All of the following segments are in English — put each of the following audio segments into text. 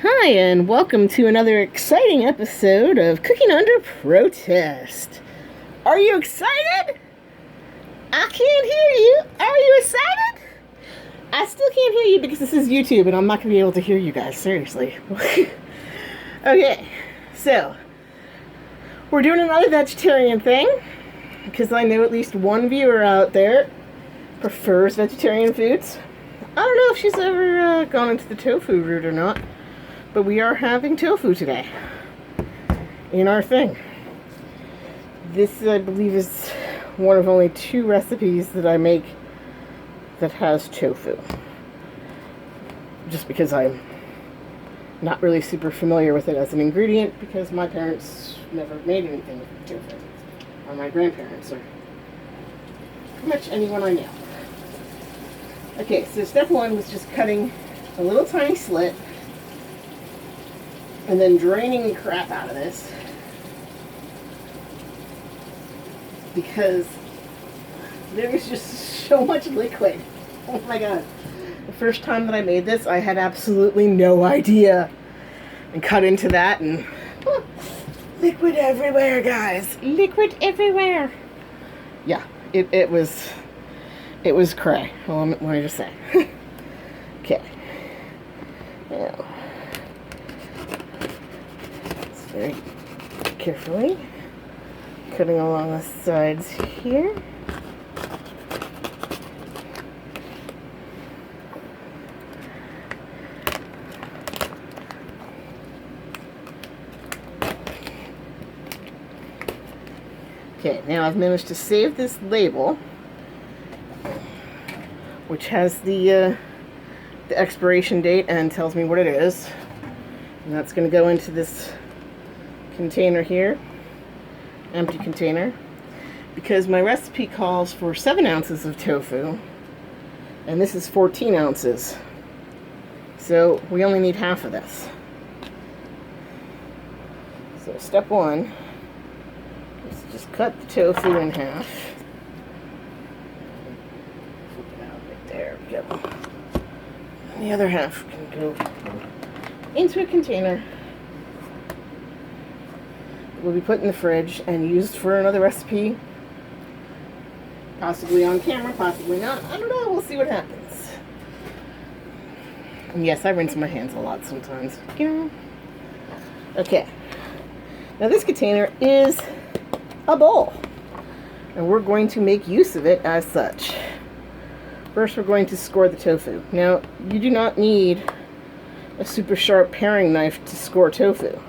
Hi, and welcome to another exciting episode of Cooking Under Protest. Are you excited? I can't hear you. Are you excited? I still can't hear you because this is YouTube and I'm not going to be able to hear you guys, seriously. Okay, so we're doing another vegetarian thing because I know at least one viewer out there prefers vegetarian foods. I don't know if she's ever gone into the tofu route or not. But we are having tofu today in our thing. This, I believe, is one of only 2 recipes that I make that has tofu. Just because I'm not really super familiar with it as an ingredient, because my parents never made anything with tofu. Or my grandparents, or pretty much anyone I know. Okay, so step 1 was just cutting a little tiny slit and then draining the crap out of this because there was just so much liquid. Oh my god. The first time that I made this, I had absolutely no idea. And cut into that and liquid everywhere, guys. Liquid everywhere. Yeah, it was cray. Well, let me just say. Okay. Now, very carefully cutting along the sides here. Okay, now I've managed to save this label, which has the expiration date and tells me what it is. And that's going to go into this container here, empty container, because my recipe calls for 7 ounces of tofu and this is 14 ounces, so we only need half of this. So step 1 is to just cut the tofu in half. Flip it out right there. We go. And the other half can go into a container. Will be put in the fridge and used for another recipe, possibly on camera, possibly not. I don't know. We'll see what happens. And yes, I rinse my hands a lot sometimes. You know. Okay. Now this container is a bowl, and we're going to make use of it as such. First, we're going to score the tofu. Now, you do not need a super sharp paring knife to score tofu.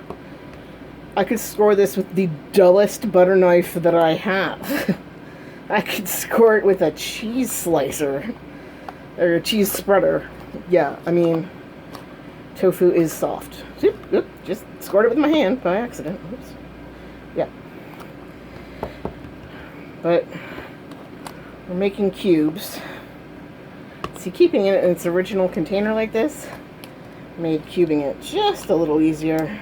I could score this with the dullest butter knife that I have. I could score it with a cheese slicer or a cheese spreader. Yeah, I mean, tofu is soft. Oop, just scored it with my hand by accident. Oops. Yeah. But we're making cubes. See, keeping it in its original container like this made cubing it just a little easier.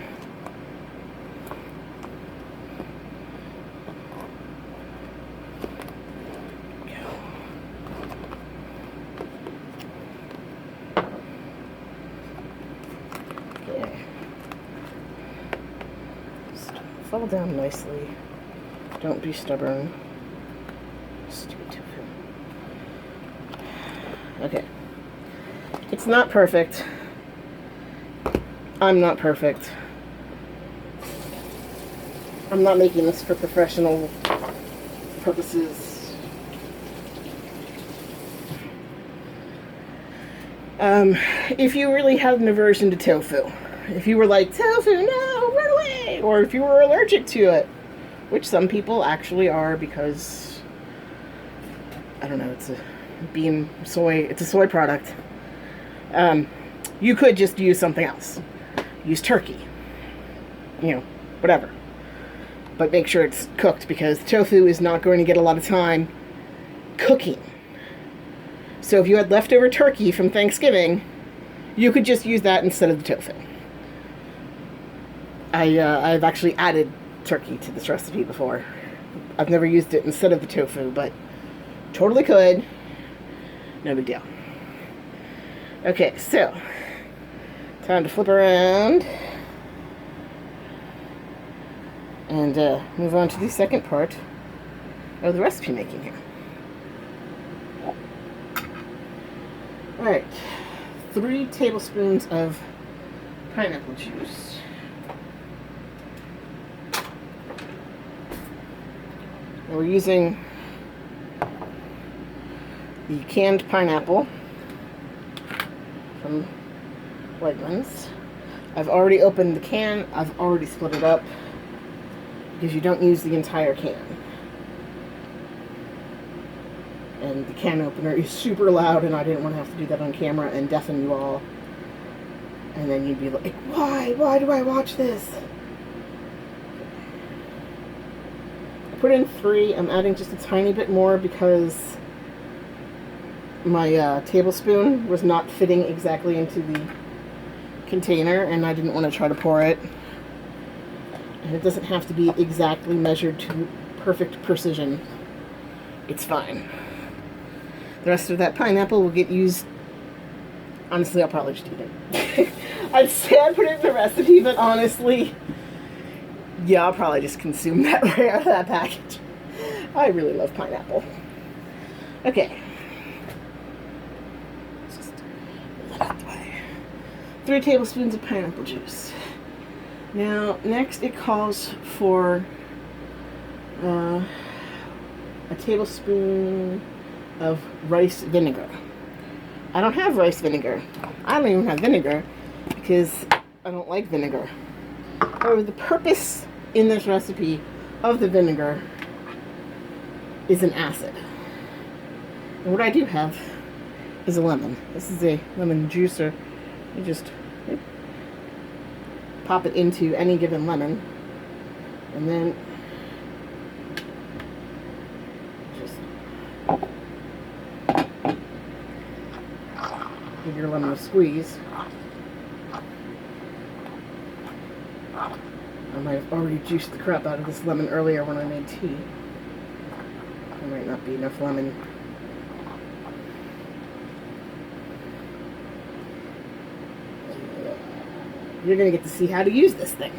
Fall down nicely. Don't be stubborn. Stupid tofu. Okay. It's not perfect. I'm not perfect. I'm not making this for professional purposes. If you really had an aversion to tofu, if you were like, tofu, no, run away! Or if you were allergic to it, which some people actually are because, I don't know, it's a soy product. You could just use something else. Use turkey. You know, whatever. But make sure it's cooked because tofu is not going to get a lot of time cooking. So if you had leftover turkey from Thanksgiving, you could just use that instead of the tofu. I've actually added turkey to this recipe before. I've never used it instead of the tofu, but totally could. No big deal. Okay, so Time to flip around and move on to the second part of the recipe making here. Alright, 3 tablespoons of pineapple juice. And we're using the canned pineapple from Wegmans. I've already opened the can. I've already split it up because you don't use the entire can. And the can opener is super loud, and I didn't want to have to do that on camera and deafen you all. And then you'd be like, why? Why do I watch this? I put in 3. I'm adding just a tiny bit more because my tablespoon was not fitting exactly into the container, and I didn't want to try to pour it. And it doesn't have to be exactly measured to perfect precision. It's fine. The rest of that pineapple will get used. Honestly, I'll probably just eat it. I'd say I put it in the recipe, but honestly, yeah, I'll probably just consume that right out of that package. I really love pineapple. Okay. 3 tablespoons of pineapple juice. Now, next it calls for a tablespoon of rice vinegar. I don't have rice vinegar. I don't even have vinegar because I don't like vinegar. However, the purpose in this recipe of the vinegar is an acid. And what I do have is a lemon. This is a lemon juicer. You just pop it into any given lemon, and then just give your lemon a squeeze. I might have already juiced the crap out of this lemon earlier when I made tea. There might not be enough lemon. You're going to get to see how to use this thing.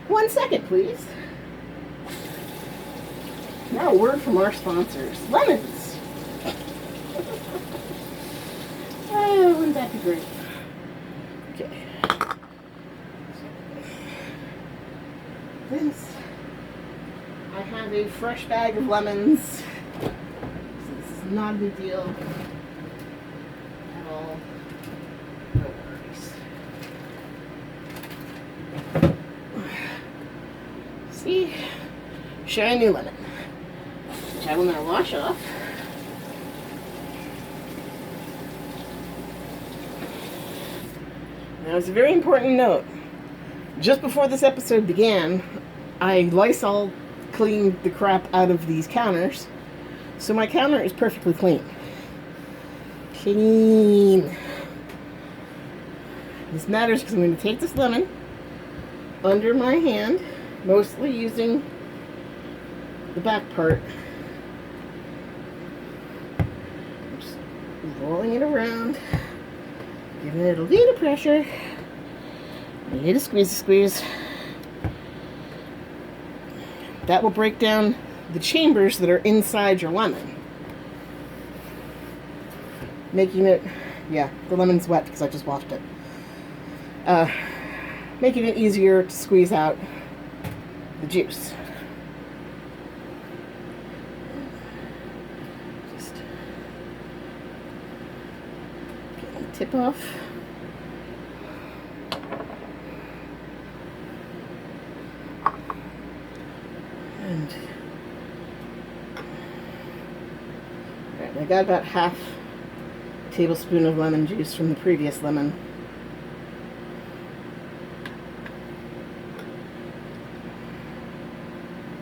1 second, please. Now a word from our sponsors. Lemons! Oh, wouldn't that be great? Okay. This, I have a fresh bag of lemons. So this is not a big deal at all. No worries. See? Shiny lemon, which I will now wash off. Now, it's a very important note. Just before this episode began, I Lysol cleaned the crap out of these counters, so my counter is perfectly clean. Clean. This matters because I'm going to take this lemon under my hand, mostly using the back part. I'm just rolling it around, giving it a little pressure, a little squeeze. That will break down the chambers that are inside your lemon, making it, yeah, the lemon's wet because I just washed it, making it easier to squeeze out the juice. Just getting the tip off. And right, I got about half a tablespoon of lemon juice from the previous lemon.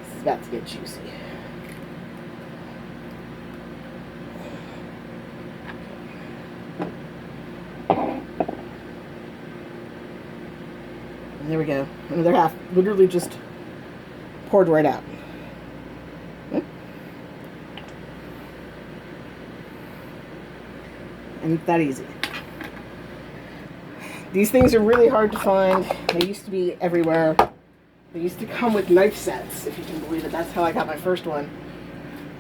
This is about to get juicy. And there we go. Another half literally just poured right out. And it's that easy. These things are really hard to find. They used to be everywhere. They used to come with knife sets, if you can believe it. That's how I got my first one.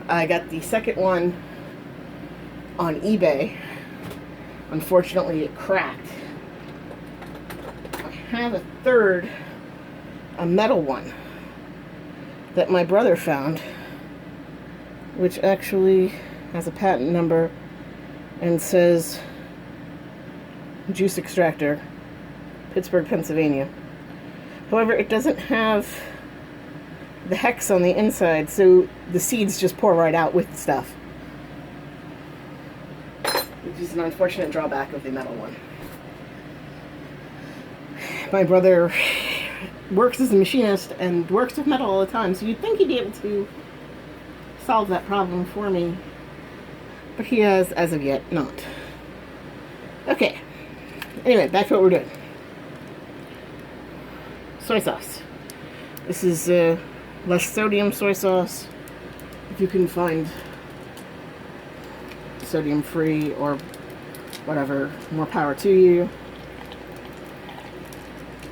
I got the second one on eBay. Unfortunately, it cracked. I have a third, a metal one, that my brother found, which actually has a patent number and says juice extractor, Pittsburgh, Pennsylvania. However, it doesn't have the hex on the inside, so the seeds just pour right out with the stuff, which is an unfortunate drawback of the metal one. My brother works as a machinist and works with metal all the time, so you'd think he'd be able to solve that problem for me, but he has, as of yet, not. Okay, anyway, back to what we're doing. Soy sauce. This is less sodium soy sauce. If you can find sodium free or whatever, more power to you.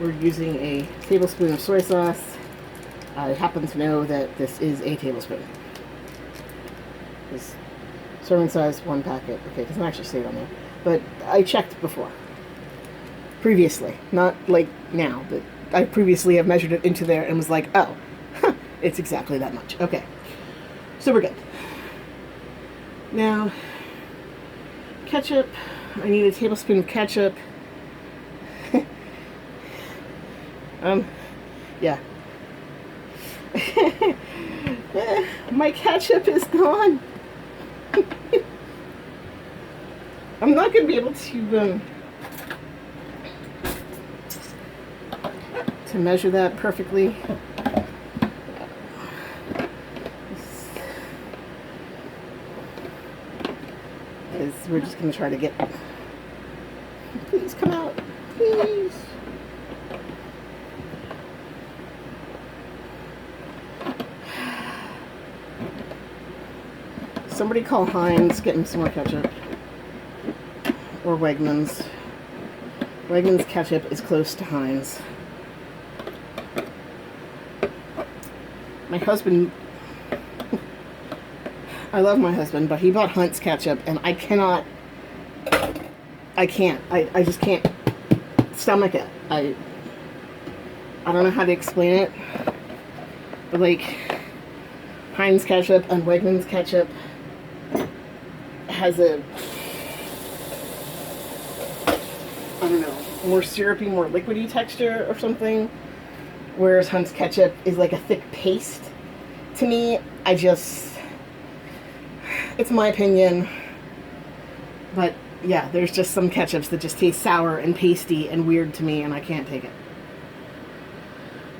We're using a tablespoon of soy sauce. I happen to know that this is a tablespoon. This serving size, 1 packet. Okay, it doesn't actually say it on there, but I checked before. Previously, not like now, but I previously have measured it into there and was like, oh, it's exactly that much. Okay, so we're good. Now, ketchup. I need a tablespoon of ketchup. Yeah. My ketchup is gone. I'm not going to be able to measure that perfectly. Because we're just going to try to get... Please come out. Please. Somebody call Heinz, get me some more ketchup. Or Wegmans. Wegmans ketchup is close to Heinz. My husband, I love my husband, but he bought Hunt's ketchup, and I can't. I just can't stomach it. I don't know how to explain it. But like, Heinz ketchup and Wegmans ketchup has a, I don't know, more syrupy, more liquidy texture or something, whereas Hunt's ketchup is like a thick paste. To me, it's my opinion, but yeah, there's just some ketchups that just taste sour and pasty and weird to me, and I can't take it.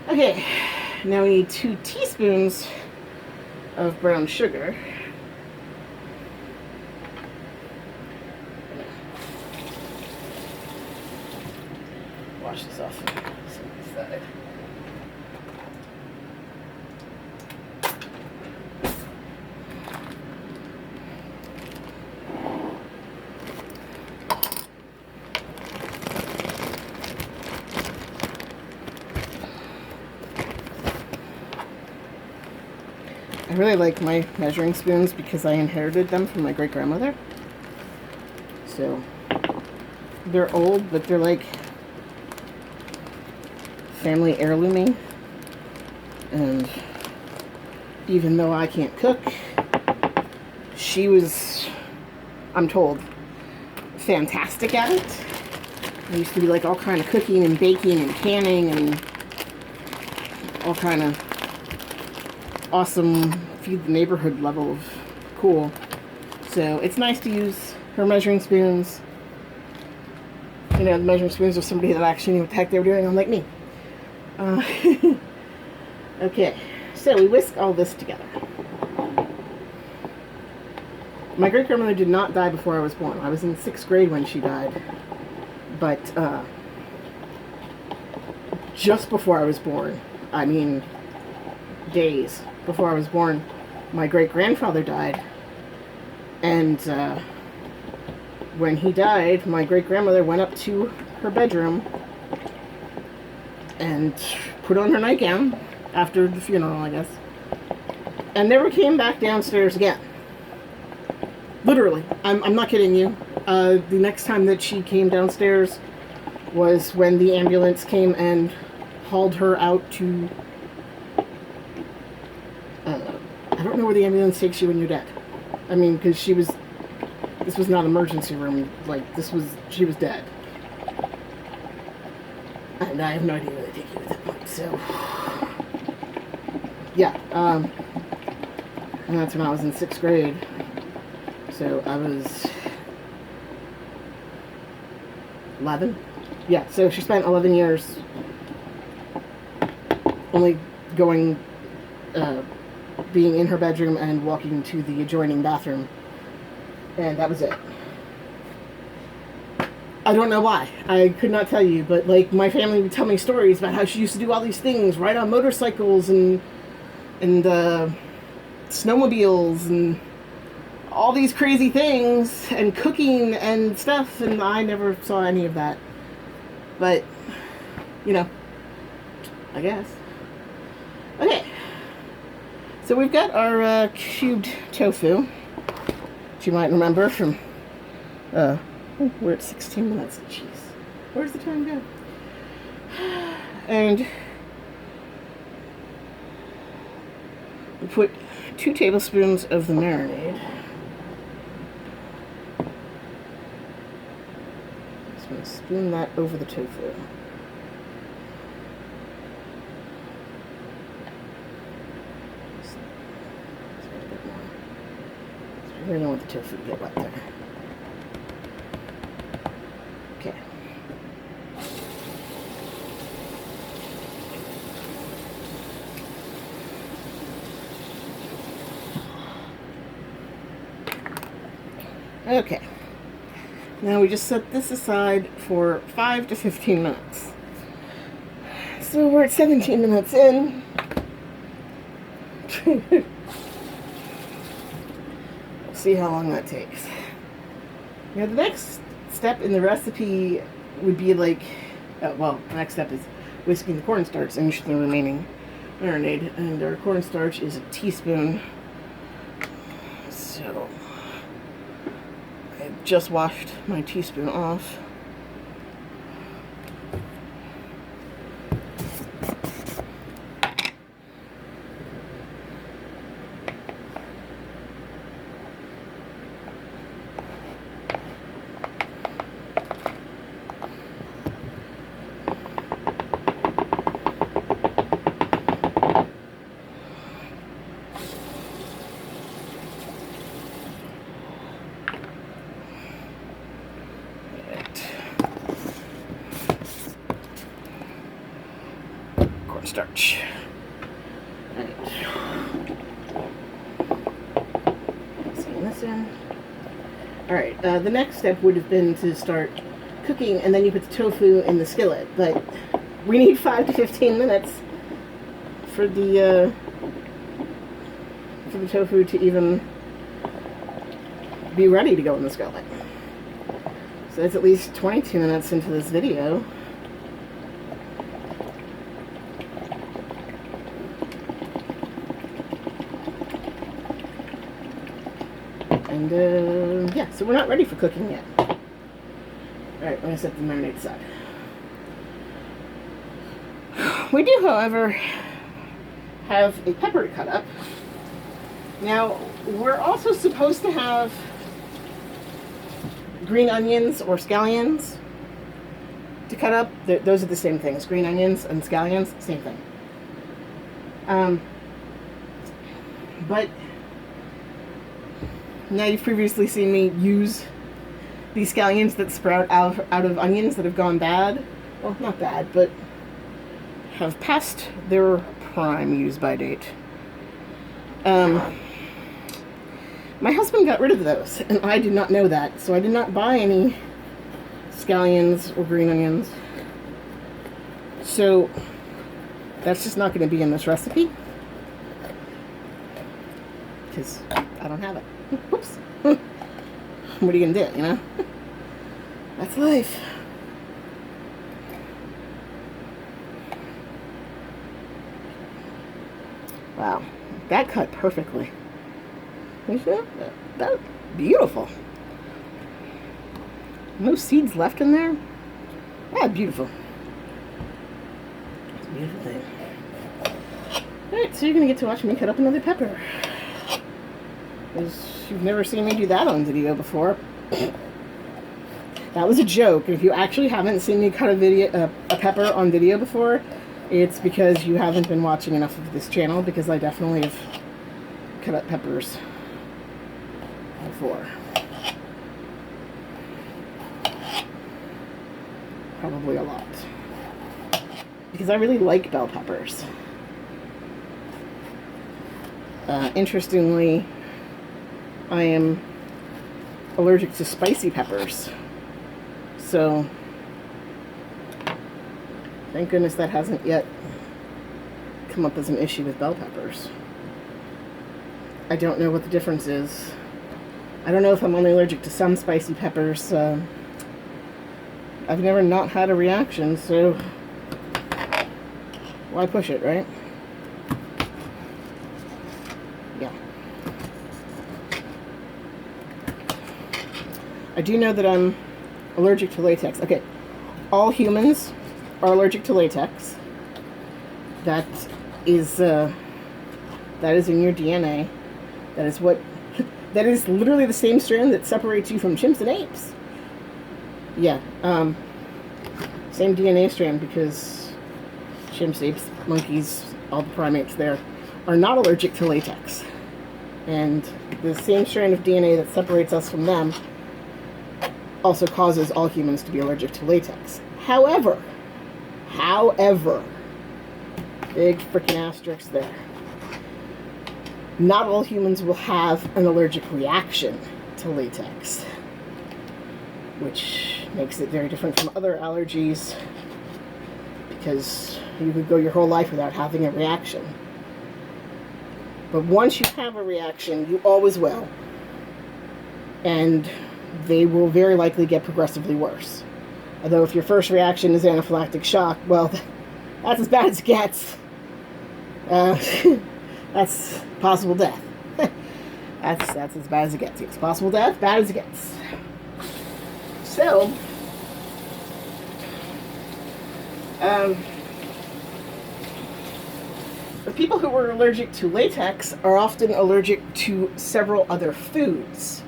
Okay, now we need 2 teaspoons of brown sugar. Wash this off on the side. I really like my measuring spoons because I inherited them from my great-grandmother. So, they're old, but they're like family heirlooming. And even though I can't cook, she was, I'm told, fantastic at it. I used to be like all kind of cooking and baking and canning and all kind of awesome feed the neighborhood level of cool. So it's nice to use her measuring spoons. You know, the measuring spoons of somebody that actually knew what the heck they were doing, unlike me. Okay, so we whisk all this together. My great-grandmother did not die before I was born. I was in 6th grade when she died. But just before I was born, I mean days before I was born, my great-grandfather died. And when he died, my great-grandmother went up to her bedroom and put on her nightgown after the funeral, I guess, and never came back downstairs again. Literally. I'm not kidding you. The next time that she came downstairs was when the ambulance came and hauled her out to... I don't know where the ambulance takes you when you're dead. I mean, because she was... This was not emergency room. Like, she was dead. And I have no idea where they take you at that point, so... Yeah, and that's when I was in 6th grade. So I was 11. Yeah, so she spent 11 years only going, being in her bedroom and walking to the adjoining bathroom. And that was it. I don't know why. I could not tell you, but like my family would tell me stories about how she used to do all these things, ride on motorcycles and snowmobiles and all these crazy things and cooking and stuff, and I never saw any of that. But, you know, I guess. Okay. So we've got our cubed tofu, which you might remember from, we're at 16 minutes. Jeez. Where's the time go? And we put 2 tablespoons of the marinade. Just going to spoon that over the tofu. I really don't want the tofu to get wet there. Okay. Okay. Now we just set this aside for 5 to 15 minutes. So we're at 17 minutes in. See how long that takes. Now the next step in the recipe would be like, the next step is whisking the cornstarch into the remaining marinade, and our cornstarch is a teaspoon. So I just washed my teaspoon off. Cornstarch. Skin this in. Alright, the next step would have been to start cooking, and then you put the tofu in the skillet, but we need 5 to 15 minutes for the tofu to even be ready to go in the skillet. So it's at least 22 minutes into this video. And, yeah, so we're not ready for cooking yet. Alright, we're going to set the marinade aside. We do, however, have a pepper to cut up. Now, we're also supposed to have green onions or scallions to cut up. Those are the same things. Green onions and scallions, same thing. But now you've previously seen me use these scallions that sprout out of onions that have gone bad. Well, not bad, but have passed their prime use-by date. My husband got rid of those, and I did not know that, so I did not buy any scallions or green onions. So that's just not going to be in this recipe, because I don't have it. Whoops. What are you going to do, you know? That's life. Wow, that cut perfectly. You see that? That's beautiful. No seeds left in there. Ah, beautiful. It's a beautiful thing. Alright, so you're going to get to watch me cut up another pepper. Because you've never seen me do that on video before. That was a joke. If you actually haven't seen me cut a pepper on video before, it's because you haven't been watching enough of this channel, because I definitely have cut up peppers before. Probably a lot. Because I really like bell peppers. Interestingly, I am allergic to spicy peppers. So, thank goodness that hasn't yet come up as an issue with bell peppers. I don't know what the difference is. I don't know if I'm only allergic to some spicy peppers. I've never not had a reaction, so why push it, right? Yeah. I do know that I'm allergic to latex. Okay, all humans are allergic to latex. That is in your DNA. That is what. That is literally the same strand that separates you from chimps and apes. Yeah, same DNA strand, because chimps, apes, monkeys, all the primates there are not allergic to latex. And the same strand of DNA that separates us from them also causes all humans to be allergic to latex. However, big freaking asterisk there. Not all humans will have an allergic reaction to latex, which makes it very different from other allergies, because you could go your whole life without having a reaction. But once you have a reaction, you always will. And they will very likely get progressively worse. Although if your first reaction is anaphylactic shock, well, that's as bad as it gets. That's possible death. That's as bad as it gets. It's possible death, bad as it gets. So, the people who are allergic to latex are often allergic to several other foods,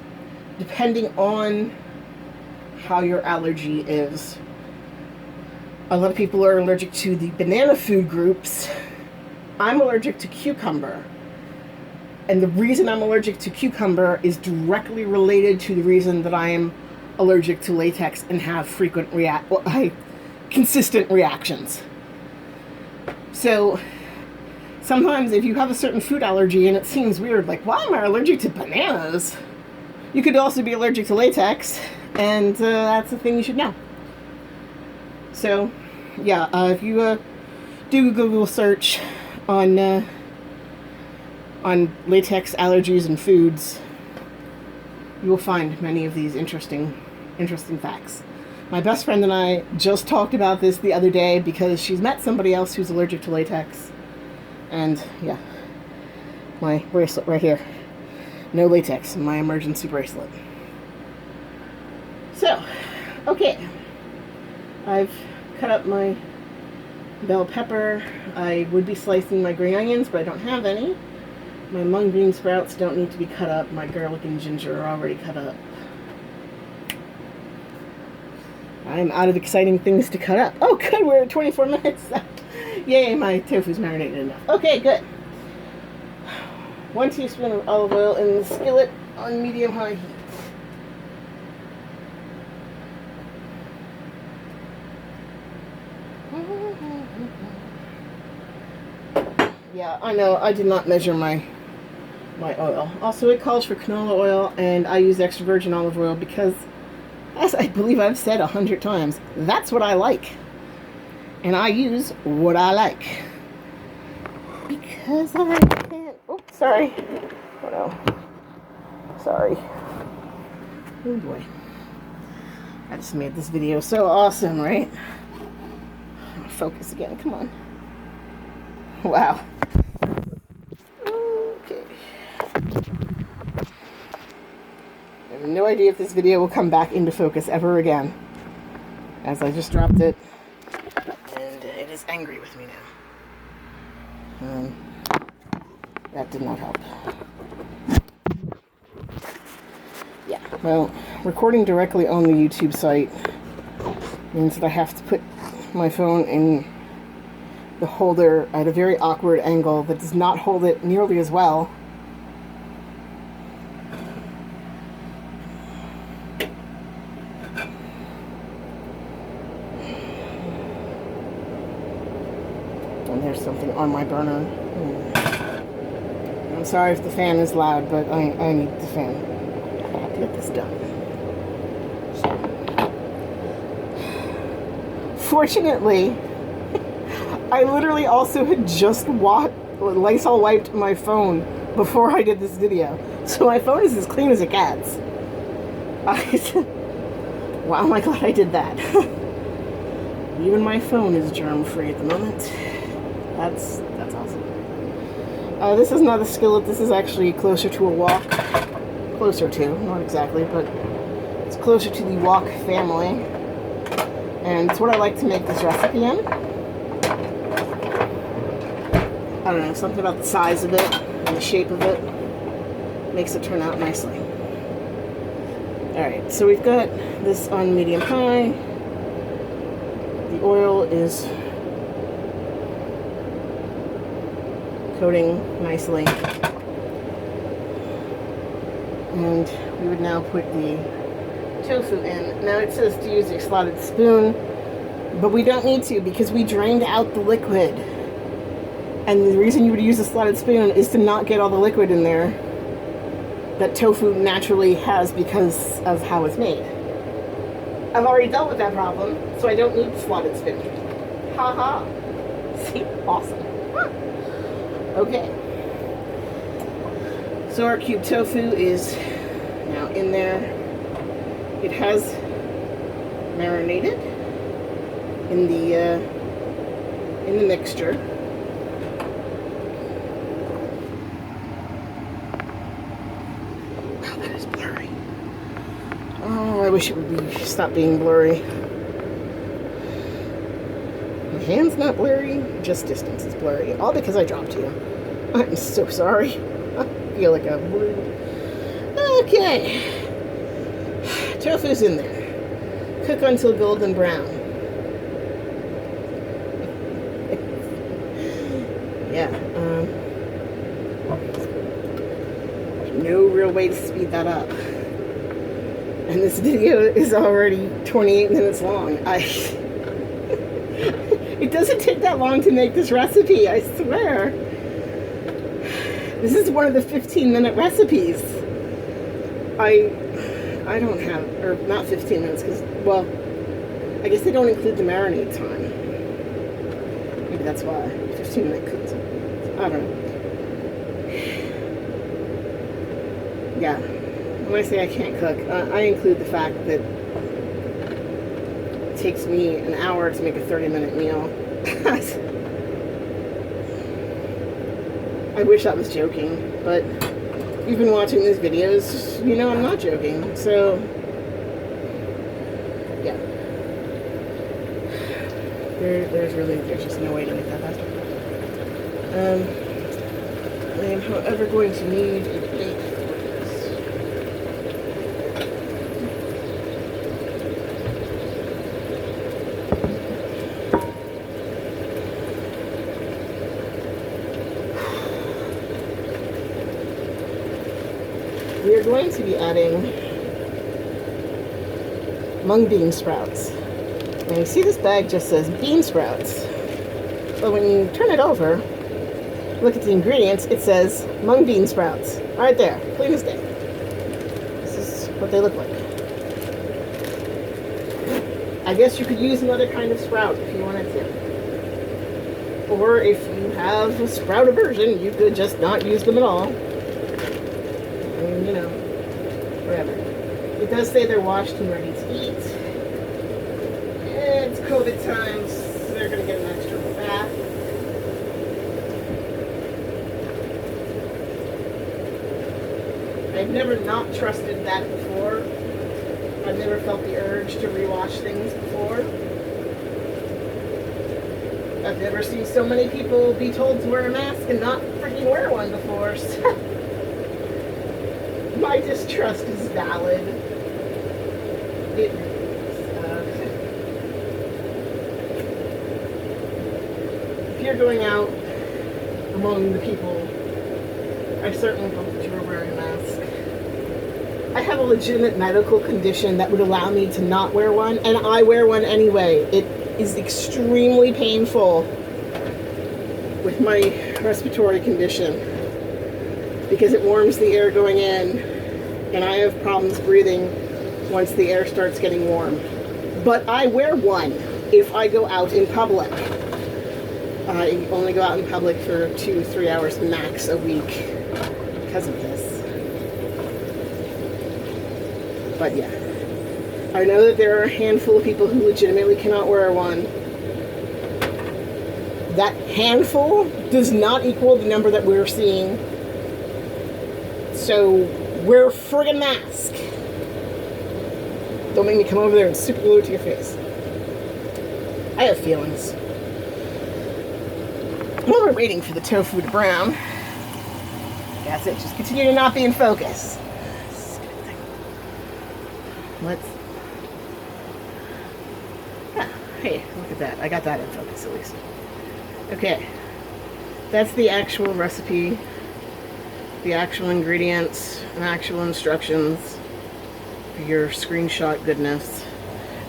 depending on how your allergy is. A lot of people are allergic to the banana food groups. I'm allergic to cucumber. And the reason I'm allergic to cucumber is directly related to the reason that I am allergic to latex and have consistent reactions. So sometimes if you have a certain food allergy and it seems weird, like, why am I allergic to bananas? You could also be allergic to latex, and that's a thing you should know. So yeah, if you do a Google search on latex allergies and foods, you will find many of these interesting facts. My best friend and I just talked about this the other day because she's met somebody else who's allergic to latex. And yeah, my bracelet right here. No latex, my emergency bracelet. So, okay. I've cut up my bell pepper. I would be slicing my green onions, but I don't have any. My mung bean sprouts don't need to be cut up. My garlic and ginger are already cut up. I'm out of exciting things to cut up. Oh, good, we're at 24 minutes. Yay, my tofu's marinated enough. Okay, good. 1 teaspoon of olive oil in the skillet on medium-high heat. Yeah, I know, I did not measure my oil. Also, it calls for canola oil, and I use extra virgin olive oil because, as I believe I've said 100 times, that's what I like. And I use what I like. Because I can't... Oh, sorry. Oh, no. Sorry. Oh, boy. I just made this video so awesome, right? Focus again. Come on. Wow. have no idea if this video will come back into focus ever again, as I just dropped it, and it is angry with me now. That did not help. Yeah, well, recording directly on the YouTube site means that I have to put my phone in the holder at a very awkward angle that does not hold it nearly as well. And there's something on my burner. I'm sorry if the fan is loud, but I need the fan to get this done. Fortunately, I literally also had just Lysol wiped my phone before I did this video. So my phone is as clean as it gets. Wow, am I glad I did that. Even my phone is germ-free at the moment. That's awesome. This is not a skillet. This is actually closer to a wok. Closer to, not exactly, but it's closer to the wok family. And it's what I like to make this recipe in. I don't know, something about the size of it and the shape of it makes it turn out nicely. Alright, so we've got this on medium high. The oil is coating nicely. And we would now put the tofu in. Now it says to use a slotted spoon, but we don't need to because we drained out the liquid. And the reason you would use a slotted spoon is to not get all the liquid in there that tofu naturally has because of how it's made. I've already dealt with that problem, so I don't need the slotted spoon. Haha. See? Awesome. Huh. Okay. So our cube tofu is now in there. It has marinated in the mixture. Wow, that is blurry. Oh, I wish it would stop being blurry. My hand's not blurry, just distance is blurry. All because I dropped you. I'm so sorry. I feel like I'm blue. Okay. Tofu's in there. Cook until golden brown. Yeah. No real way to speed that up. And this video is already 28 minutes long. It doesn't take that long to make this recipe, I swear. This is one of the 15-minute recipes. I don't have, or not 15 minutes, because, well, I guess they don't include the marinade time. Maybe that's why. 15-minute cooks. I don't know. Yeah. When I say I can't cook, I include the fact that it takes me an hour to make a 30-minute meal. I wish I was joking, but you've been watching these videos, you know I'm not joking, so yeah. There's just no way to make that faster. I am, however, going to need a plate for this. We are going to be adding mung bean sprouts. And you see this bag just says bean sprouts. But when you turn it over, look at the ingredients, it says mung bean sprouts. Right there, clean as day. This is what they look like. I guess you could use another kind of sprout if you wanted to. Or if you have a sprout aversion, you could just not use them at all. You know, whatever. It does say they're washed and ready to eat. It's COVID times, so they're going to get an extra bath. I I've never not trusted that before. I've never felt the urge to rewash things before. I've never seen so many people be told to wear a mask and not freaking wear one before. So my distrust is valid. It if you're going out among the people, I certainly hope that you are wearing a mask. I have a legitimate medical condition that would allow me to not wear one, and I wear one anyway. It is extremely painful with my respiratory condition because it warms the air going in, and I have problems breathing once the air starts getting warm. But I wear one if I go out in public. I only go out in public for 2-3 hours max a week because of this. But yeah, I know that there are a handful of people who legitimately cannot wear one. That handful does not equal the number that we're seeing. So wear a friggin' mask. Don't make me come over there and super glue it to your face. I have feelings. While we're waiting for the tofu to brown, that's it. Just continue to not be in focus. Let's. Ah, hey, look at that. I got that in focus at least. Okay. That's the actual recipe, the actual ingredients, and actual instructions for your screenshot goodness.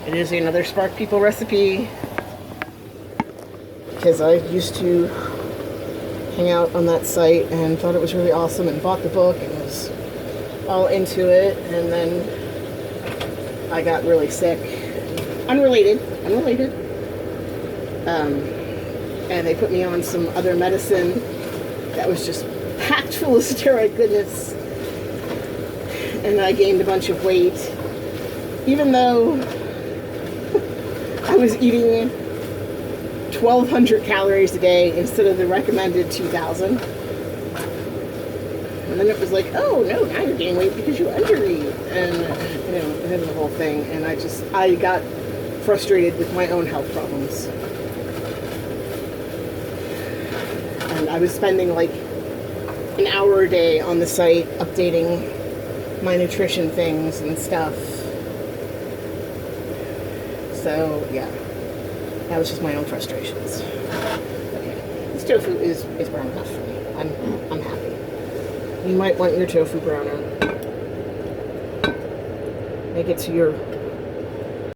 It is another Spark People recipe because I used to hang out on that site and thought it was really awesome and bought the book and was all into it, and then I got really sick. Unrelated. And they put me on some other medicine that was just packed full of steroid goodness. And I gained a bunch of weight. Even though I was eating 1,200 calories a day instead of the recommended 2,000. And then it was like, oh no, now you're gaining weight because you undereat. And, and then the whole thing. And I got frustrated with my own health problems. And I was spending like an hour a day on the site updating my nutrition things and stuff. So, yeah. That was just my own frustrations. Okay. This tofu is brown enough for me. I'm happy. You might want your tofu browner. Make it to your